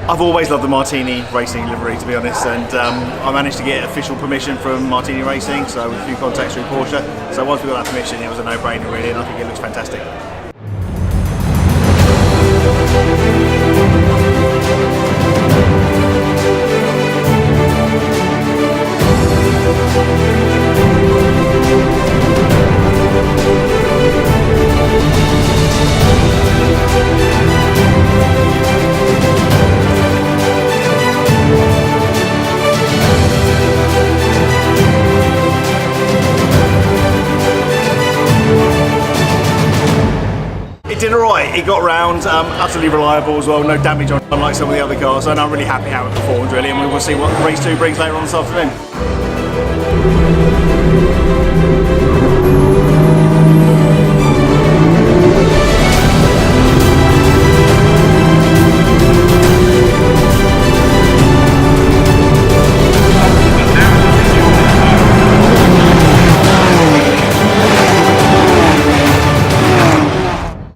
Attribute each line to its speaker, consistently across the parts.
Speaker 1: I've always loved the Martini Racing livery, to be honest, and I managed to get official permission from Martini Racing, so with a few contacts through Porsche. So once we got that permission, it was a no-brainer really, and I think it looks fantastic. It did alright, it got round, utterly reliable as well, no damage on unlike some of the other cars, and I'm really happy how it performed really, and we will see what race 2 brings later on this afternoon.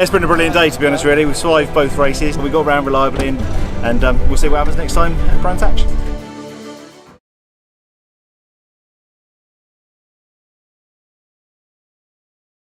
Speaker 1: It's been a brilliant day, to be honest really. We've survived both races, we got round reliably, and we'll see what happens next time at Brands Hatch.